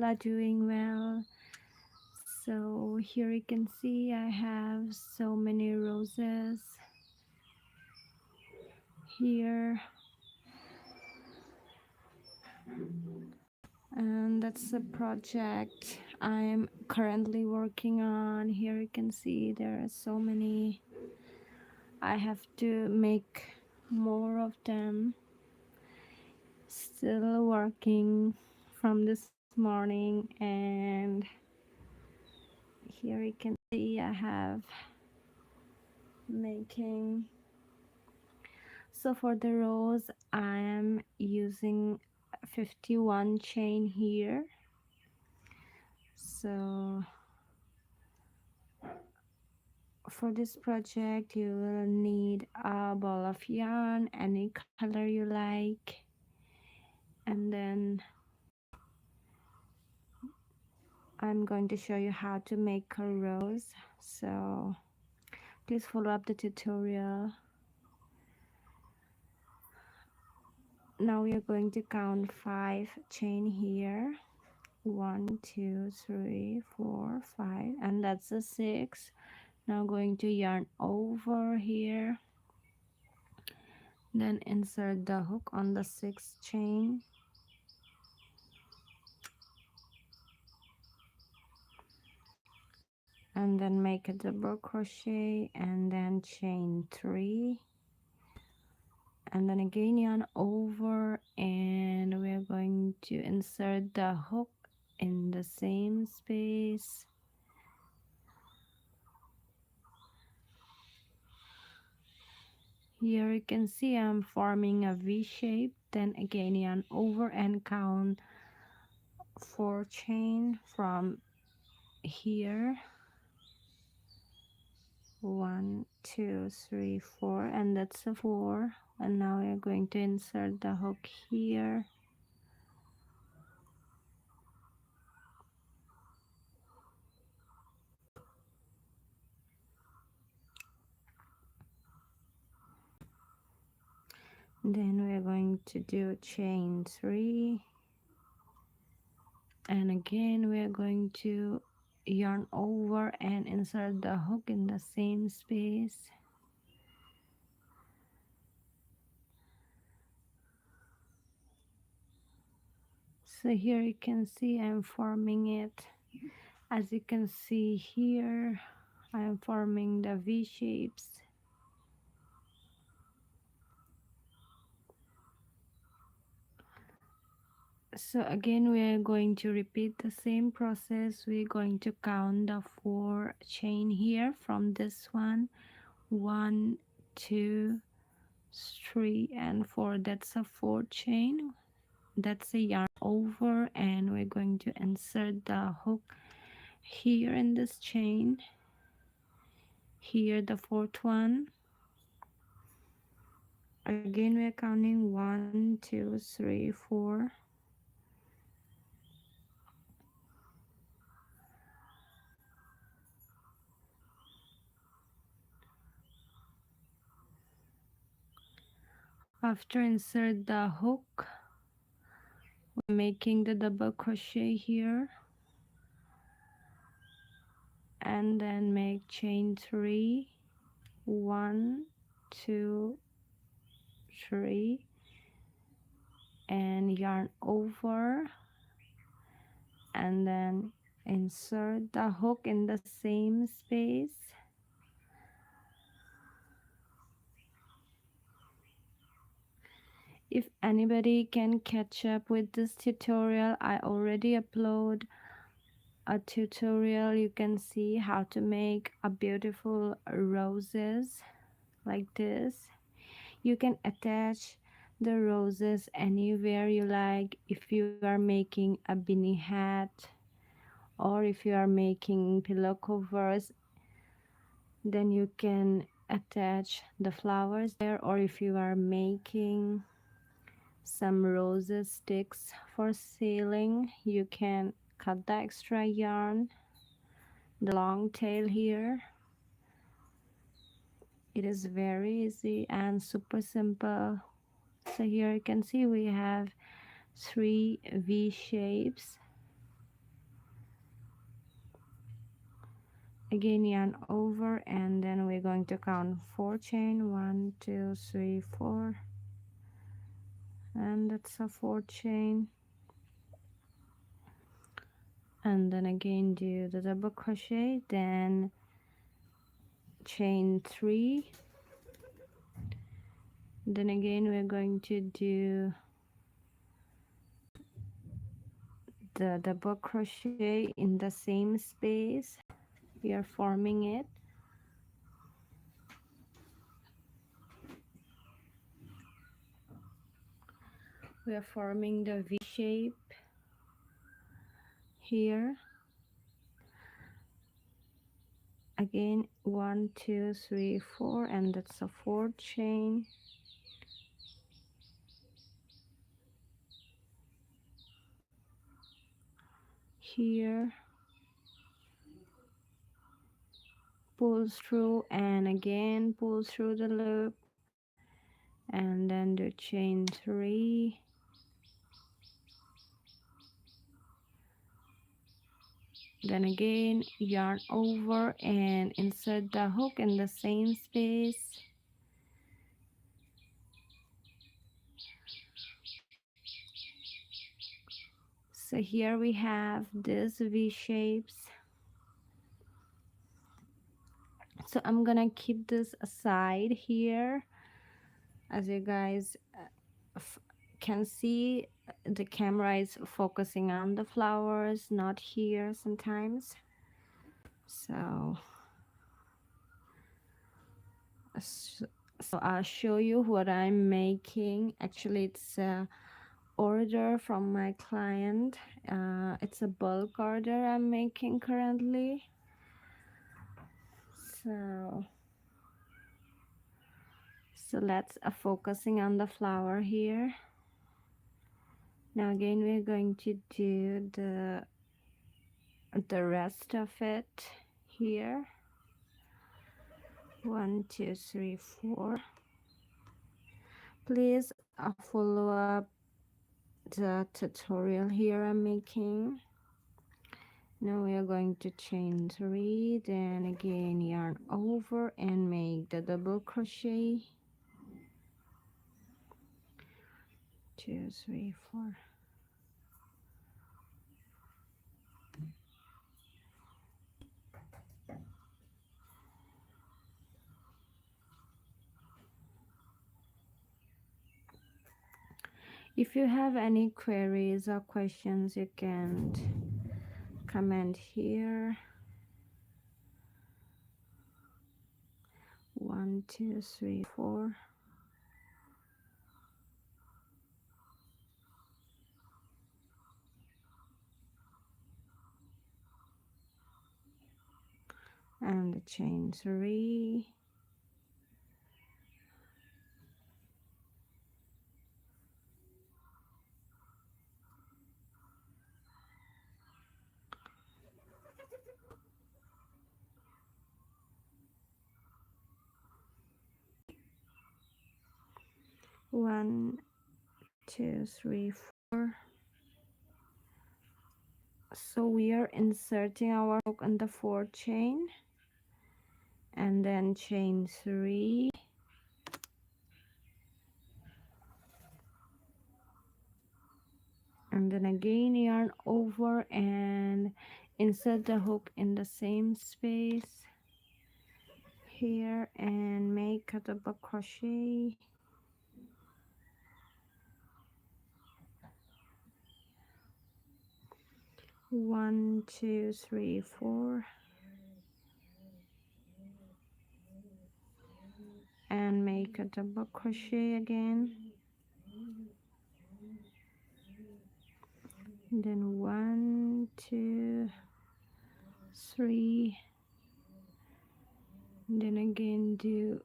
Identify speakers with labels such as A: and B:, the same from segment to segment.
A: are doing well. So here you can see I have so many roses here, and that's the project I'm currently working on. Here you can see there are so many. I have to make more of them. Still working from this morning, and here you can see I have making. So for the rose I am using 51 chain here. So for this project you will need a ball of yarn, any color you like, and then I'm going to show you how to make a rose. So please follow up the tutorial. Now we are going to count 5 chain here. 1 2 3 4 5, and that's a 6. Now going to yarn over here, then insert the hook on the 6th chain, and then make a double crochet and then chain 3, and then again yarn over, and we're going to insert the hook in the same space. Here you can see I'm forming a V shape, then again yarn over and count 4 chain from here. 1 2 3 4, and that's a 4. And now we're going to insert the hook here. Then we're going to do chain 3, and again we're going to yarn over and insert the hook in the same space. So here you can see I'm forming it. As you can see here, I'm forming the V shapes. So again we are going to repeat the same process. We're going to count the 4 chain here from this one. 1 2 3 and 4. That's a 4 chain. That's a yarn over, and we're going to insert the hook here in this chain. Here the 4th one. Again we're counting 1 2 3 4. After insert the hook, we're making the double crochet here, and then make chain 3. 1 2 3, and yarn over, and then insert the hook in the same space. If anybody can catch up with this tutorial, I already upload a tutorial. You can see how to make a beautiful roses like this. You can attach the roses anywhere you like. If you are making a beanie hat, or if you are making pillow covers, then you can attach the flowers there. Or if you are making some roses sticks for ceiling, you can cut the extra yarn, the long tail here. It is very easy and super simple. So here you can see we have 3 V shapes. again yarn over, and then we're going to count 4 chain, 1 2 3 4, and that's a 4 chain, and then again do the double crochet, then chain 3, then again we're going to do the double crochet in the same space. We are forming it. We are forming the V shape here. Again 1 2 3 4, and that's a 4th chain. Here, pull through, and again pull through the loop, and then do chain 3, then again yarn over and insert the hook in the same space. So here we have these V shapes. So I'm gonna keep this aside here. As you guys can see, the camera is focusing on the flowers, not here sometimes. So I'll show you what I'm making. Actually, it's a order from my client. It's a bulk order I'm making currently. So let's focusing on the flower here. Now again we're going to do the rest of it here. 1 2 3 4. Please follow up the tutorial here I'm making. Now we are going to chain 3, then again yarn over and make the double crochet. 2 3 4. If you have any queries or questions, you can comment here. 1 2 3 4. And chain 3. One, two, three, four. So we are inserting our hook on the 4th chain, and then chain 3, and then again yarn over and insert the hook in the same space here and make a double crochet. One, two, three, four, and make a double crochet again. Then 1 2 3, then again do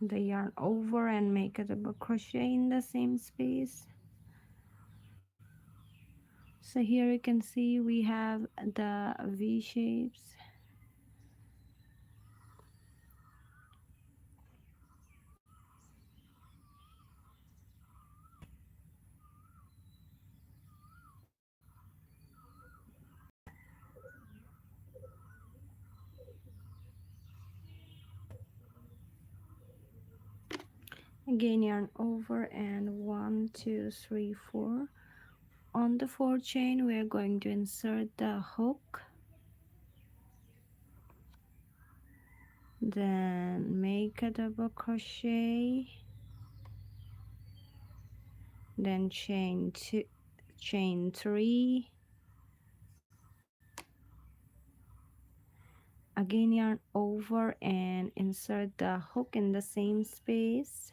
A: the yarn over and make a double crochet in the same space. So here you can see we have the V shapes. Again yarn over, and 1 2 3 4. On the 4th chain we are going to insert the hook, then make a double crochet, then chain 3, again yarn over and insert the hook in the same space,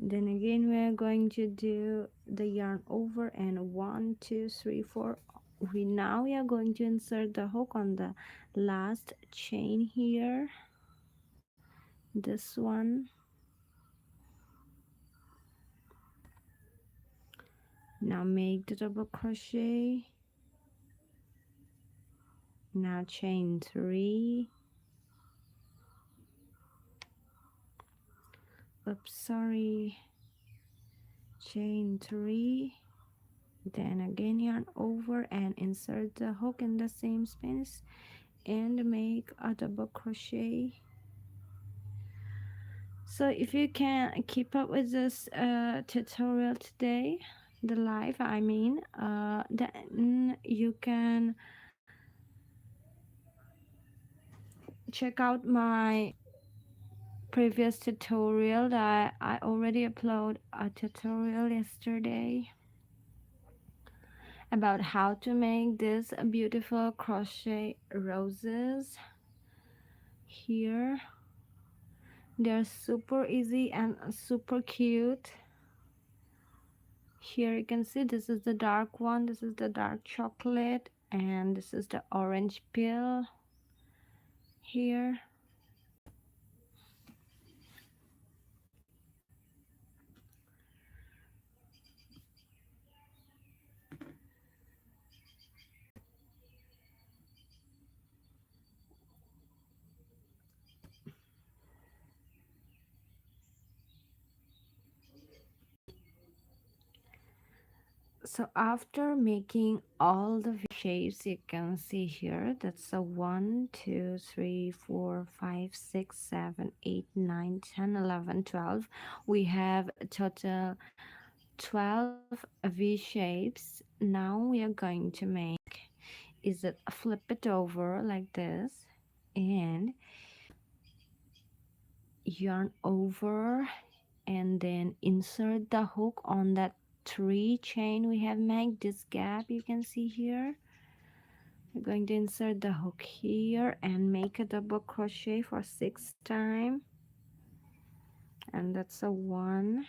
A: then again we are going to do the yarn over, and 1 2 3 4. We are going to insert the hook on the last chain here, this one. Now make the double crochet, now chain 3, oops, sorry, chain 3, then again yarn over and insert the hook in the same space and make a double crochet. So if you can keep up with this tutorial today, the live I mean, then you can check out my previous tutorial that I already uploaded a tutorial yesterday about how to make this beautiful crochet roses. Here they're super easy and super cute. Here you can see this is the dark one, this is the dark chocolate, and this is the orange peel here. So after making all the shapes, you can see here, that's a 1 2 3 4 5 6 7 8 9 10 11 12. We have a total 12 V shapes. Now we are going to make is it flip it over like this and yarn over, and then insert the hook on that 3 chain we have made, this gap you can see here. We're going to insert the hook here and make a double crochet for 6 times, and that's a 1,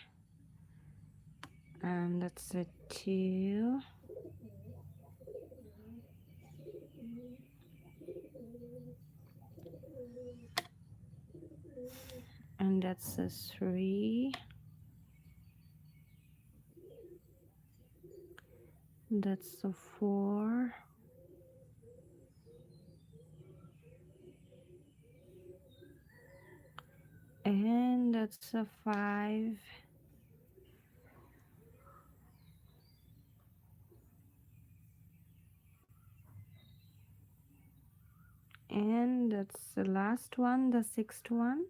A: and that's a 2, and that's a 3, that's a 4, and that's a 5, and that's the last one, the 6th one.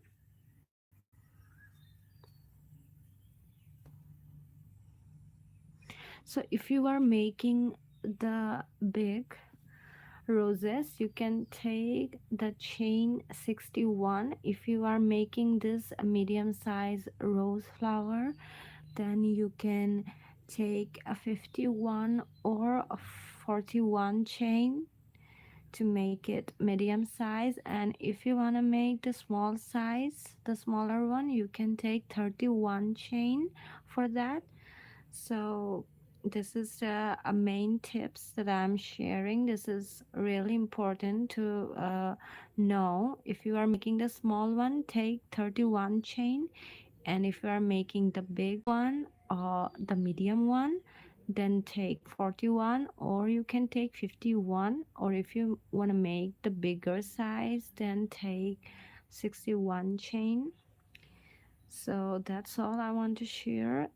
A: So if you are making the big roses, you can take the chain 61. If you are making this medium size rose flower, then you can take a 51 or a 41 chain to make it medium size. And if you want to make the small size, the smaller one, you can take 31 chain for that. So this is a main tips that I'm sharing. This is really important to know. If you are making the small one, take 31 chain, and if you are making the big one or the medium one, then take 41, or you can take 51, or if you want to make the bigger size, then take 61 chain. So that's all I want to share.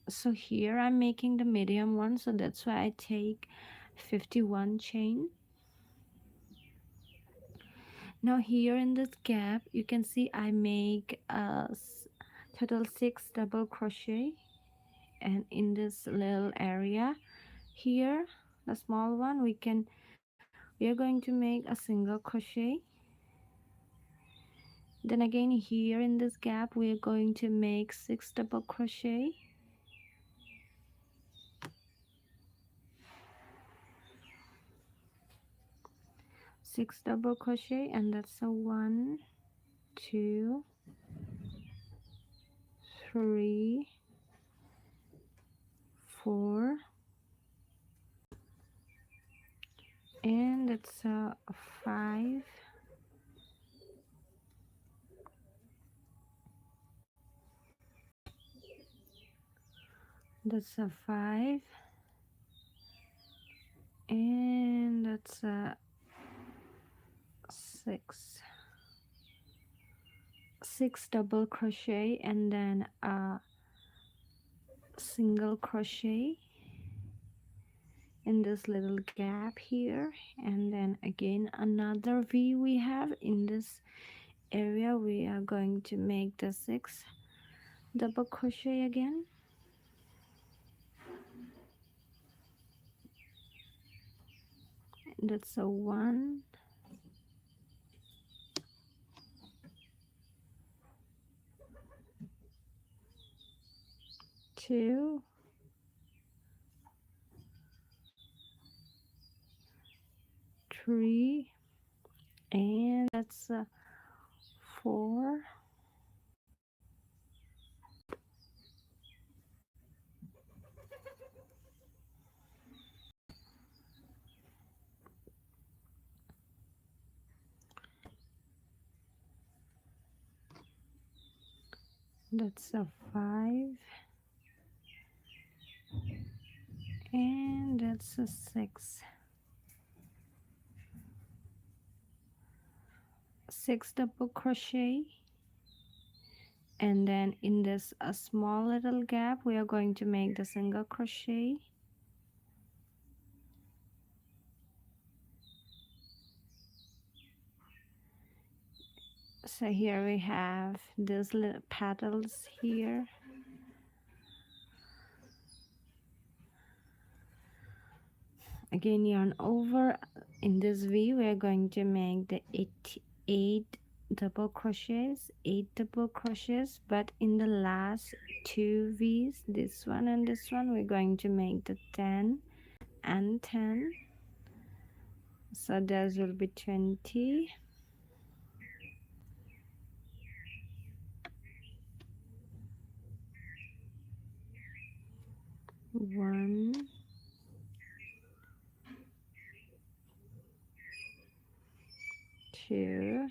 A: So here I'm making the medium one, so that's why I take 51 chain. Now here in this gap you can see I make total 6 double crochet, and in this little area here, the small one, we are going to make a single crochet. Then again here in this gap we are going to make 6 double crochet, 6 double crochet, and that's a 1, 2, 3, 4, and that's a 5, that's a 5, and that's a 6, 6 double crochet, and then a single crochet in this little gap here, and then again another V we have in this area. We are going to make the 6 double crochet again. That's a 1, 2, 3, and that's a 4, that's a 5, and that's a 6. 6 double crochet, and then in this a small little gap we are going to make the single crochet. So here we have these little petals here. Again yarn over. In this V we are going to make the 8 double crochets, 8 double crochets, but in the last 2 V's, this one and this one, we're going to make the 10 and 10. So there will be 20. 1, 2,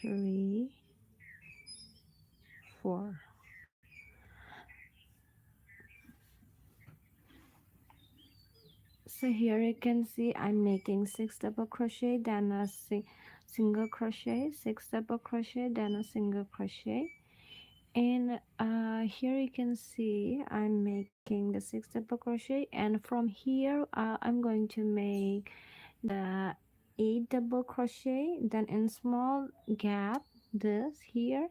A: 3, 4. So here you can see I'm making 6 double crochet, then a single crochet, 6 double crochet, then a single crochet. And here you can see I'm making the 6 double crochet, and from here I'm going to make the 8 double crochet. Then in small gap this here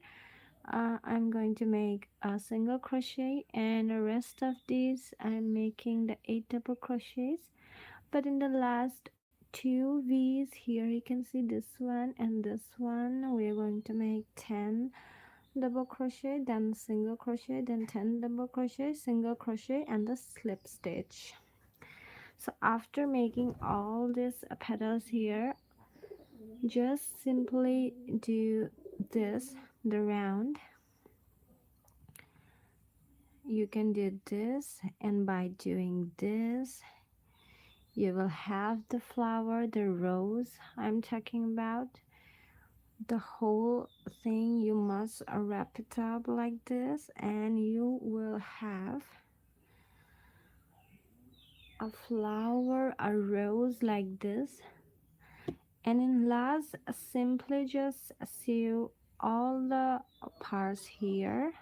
A: I'm going to make a single crochet, and the rest of these I'm making the 8 double crochets. But in the last 2 V's here you can see this one and this one, we're going to make 10 double crochet, then single crochet, then 10 double crochet, single crochet, and the slip stitch. So after making all these petals here, just simply do this, the round. You can do this, and by doing this you will have the flower, the rose I'm talking about. The whole thing you must wrap it up like this, and you will have a flower, a rose like this. And in last, simply just sew all the parts here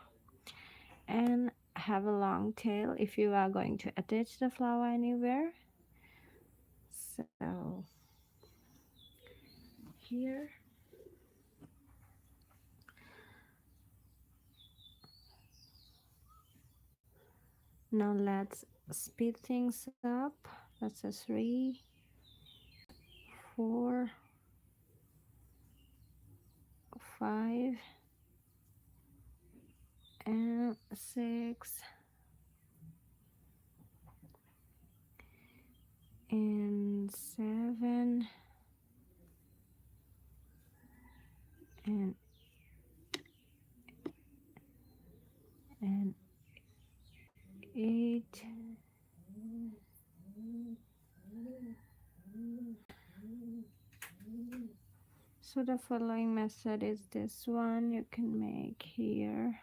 A: and have a long tail if you are going to attach the flower anywhere. So here. Now let's speed things up. That's a 3, 4, 5, and 6, and 7, and 8. So the following method is this one you can make here.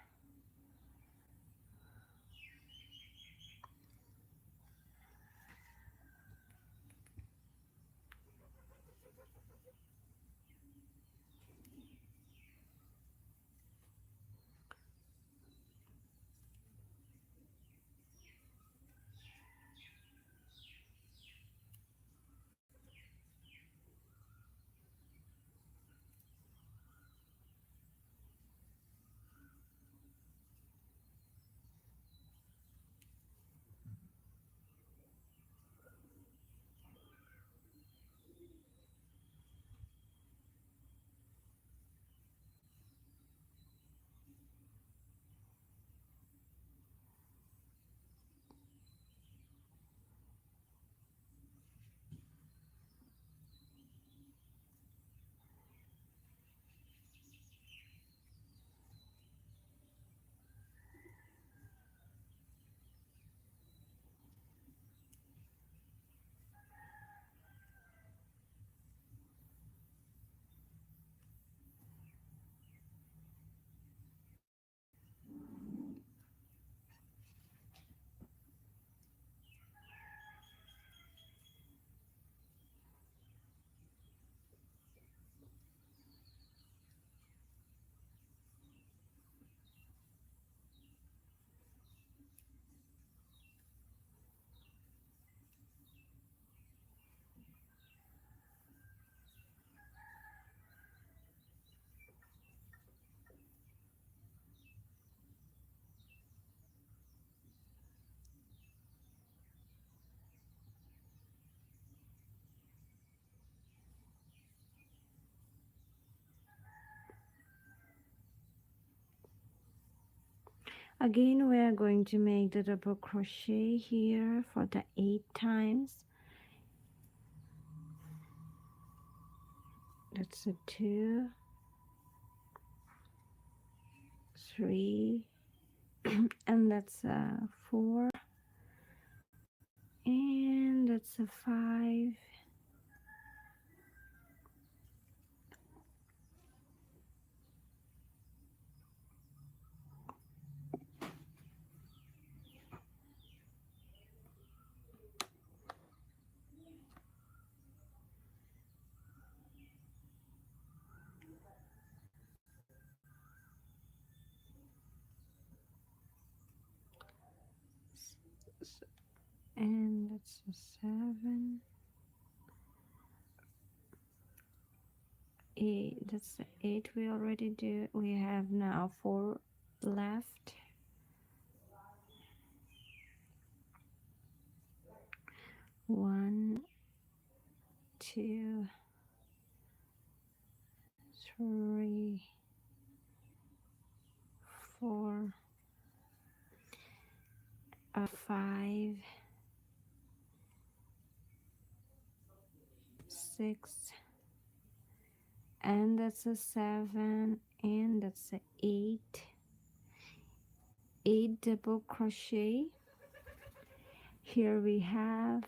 A: Again, we are going to make the double crochet here for the 8 times. That's a 2, 3, and that's a 4, and that's a 5, and that's a 7, 8. That's the 8 we already do. We have now 4 left. 1, 2, 3, 4, 5, 6, and that's a 7, and that's a 8. 8 double crochet. Here we have,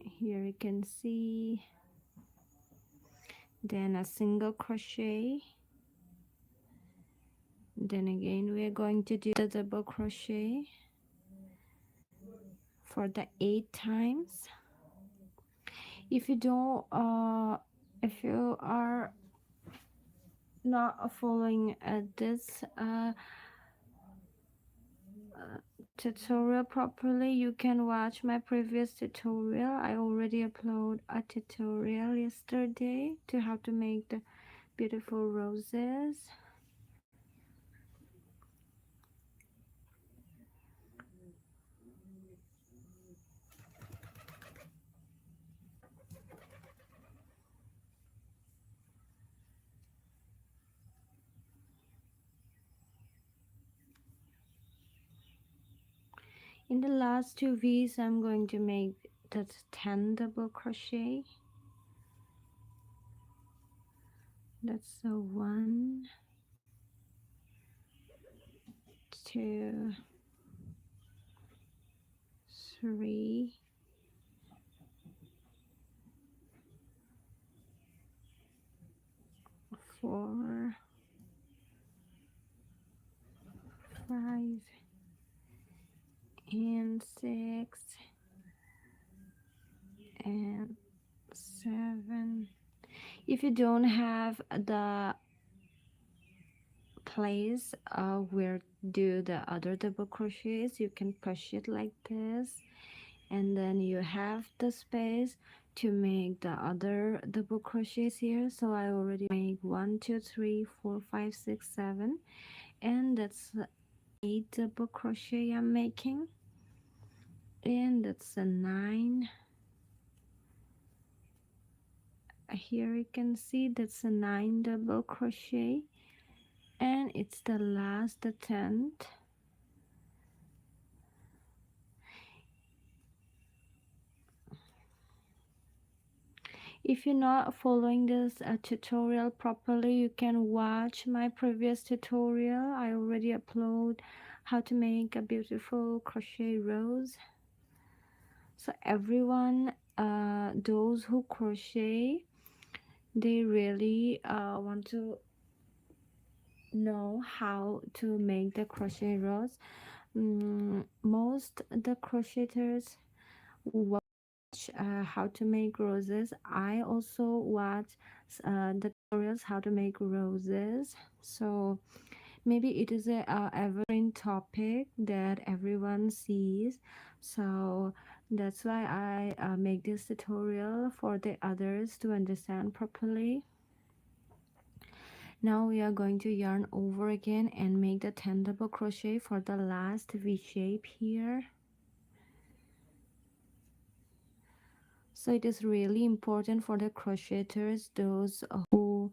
A: here you can see, then a single crochet, then again we are going to do the double crochet for the 8 times. If you don't if you are not following this tutorial properly, you can watch my previous tutorial. I already uploaded a tutorial yesterday to how to make the beautiful roses. In the last 2 weeks, I'm going to make that 10 double crochet. That's the 1, 2, 3, 4, 5, and 6, and 7. If you don't have the place where do the other double crochets, you can push it like this, and then you have the space to make the other double crochets here. So I already make 1, 2, 3, 4, 5, 6, 7, and that's 8 double crochet I'm making, and that's a 9. Here you can see that's a 9 double crochet, and it's the last, the 10th. If you're not following this tutorial properly, you can watch my previous tutorial. I already upload how to make a beautiful crochet rose. So everyone, those who crochet, they really want to know how to make the crochet rose. Most the crocheters watch how to make roses. I also watch the tutorials how to make roses. So maybe it is a evergreen topic that everyone sees. So that's why I make this tutorial for the others to understand properly. Now we are going to yarn over again and make the 10 double crochet for the last V shape here. So it is really important for the crocheters, those who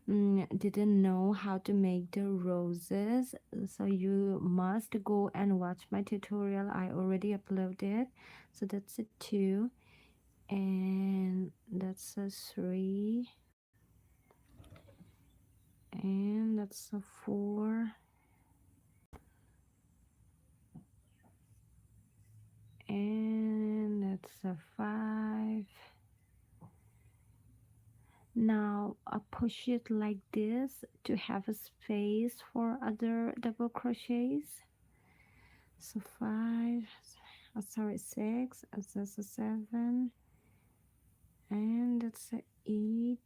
A: didn't know how to make the roses. So you must go and watch my tutorial. I already uploaded. So that's a 2, and that's a 3, and that's a 4, and that's a 5. Now I push it like this to have a space for other double crochets. So 5, sorry, 6, that's a 7, and that's a 8,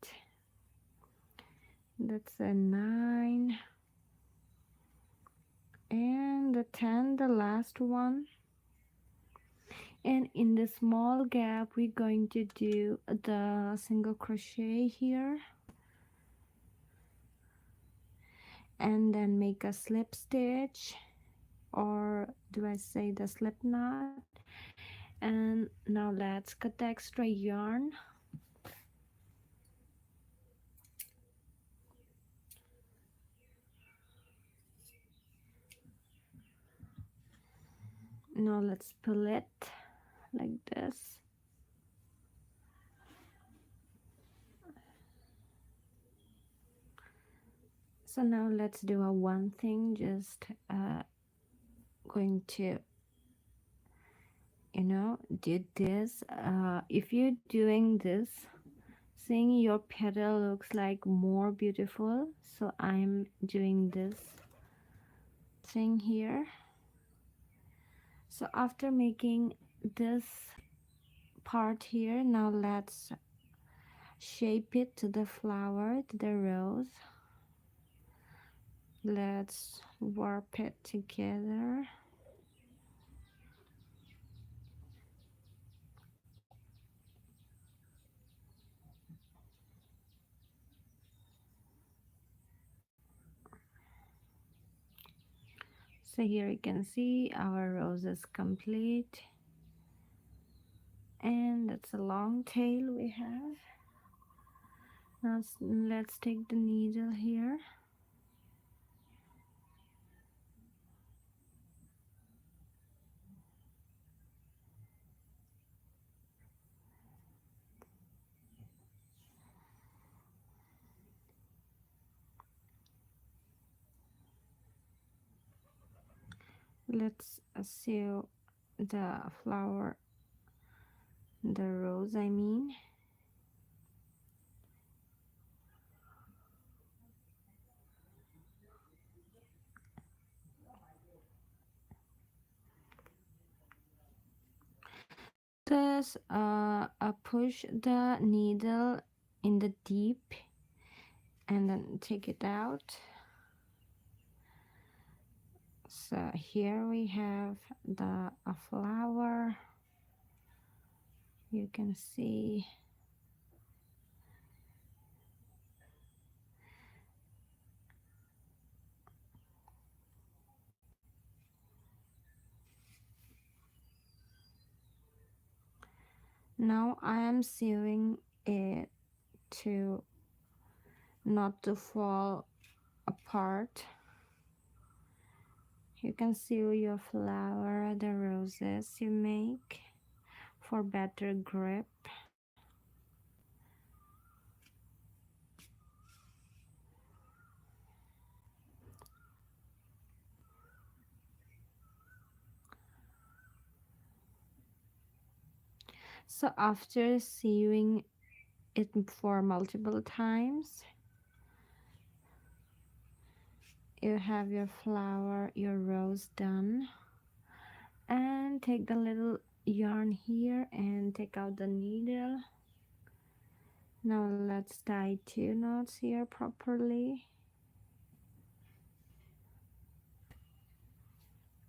A: that's a 9, and the 10, the last one. And in the small gap we're going to do the single crochet here, and then make a slip stitch, or do I say the slip knot. And now let's cut the extra yarn. Now let's pull it like this. So now let's do a one thing, just going to do this. If you're doing this, seeing your petal looks like more beautiful, so I'm doing this thing here. So after making this part here, now let's shape it to the flower, to the rose. Let's warp it together. So here you can see our rose is complete, and that's a long tail we have. Now let's take the needle here. Let's sew the flower, the rose I mean. Just push the needle in the deep and then take it out. So here we have the flower. You can see now I am sewing it to not to fall apart. You can sew your flower, the roses you make for better grip. So after sewing it for multiple times, you have your flower, your rose done. And take the little yarn here and take out the needle. Now let's tie 2 knots here properly.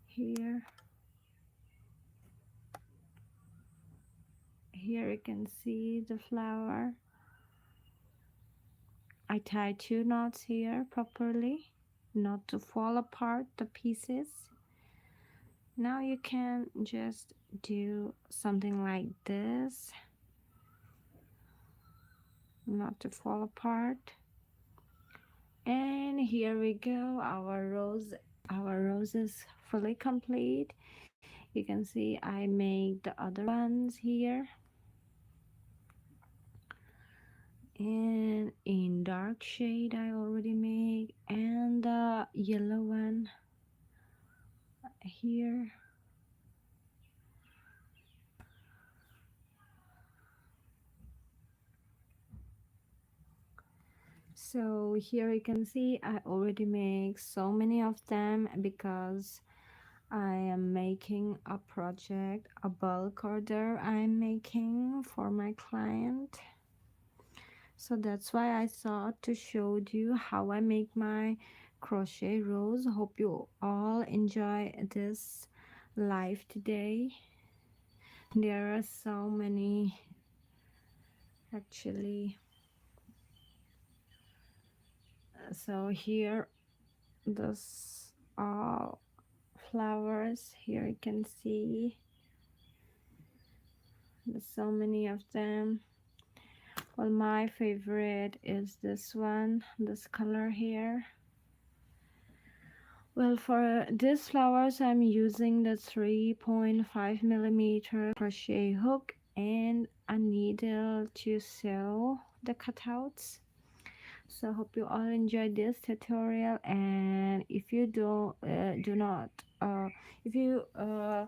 A: Here you can see the flower. I tie 2 knots here properly, not to fall apart the pieces. Now you can just do something like this, not to fall apart. And here we go, our rose is fully complete. You can see I made the other ones here, and in dark shade I already made, and the yellow one here. So here you can see I already make so many of them because I am making a project, a bulk order I'm making for my client. So that's why I thought to show you how I make my crochet rose. Hope you all enjoy this live today. There are so many actually. So here this all flowers, here you can see there's so many of them. Well, my favorite is this one, this color here. Well, for these flowers I'm using the 3.5 millimeter crochet hook and a needle to sew the cutouts. So hope you all enjoyed this tutorial, and if you do not if you are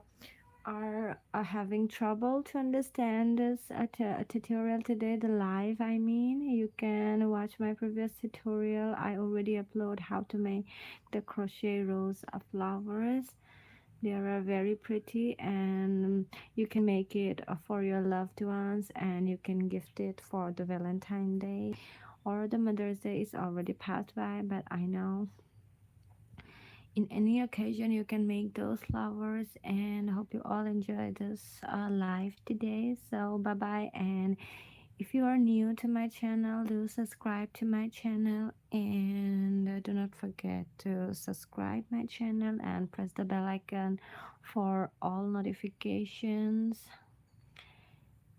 A: having trouble to understand this tutorial today, the live I mean, you can watch my previous tutorial. I already upload how to make the crochet rose of flowers. They are very pretty, and you can make it for your loved ones, and you can gift it for the Valentine Day, or the Mother's Day is already passed by, but I know in any occasion you can make those flowers. And hope you all enjoy this live today. So bye bye, and If you are new to my channel, do subscribe to my channel, and do not forget to subscribe my channel and press the bell icon for all notifications.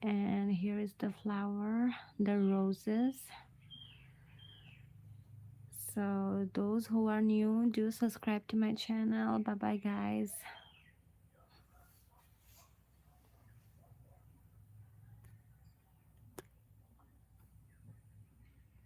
A: And here is the flower, the roses. So those who are new, do subscribe to my channel. Bye bye guys.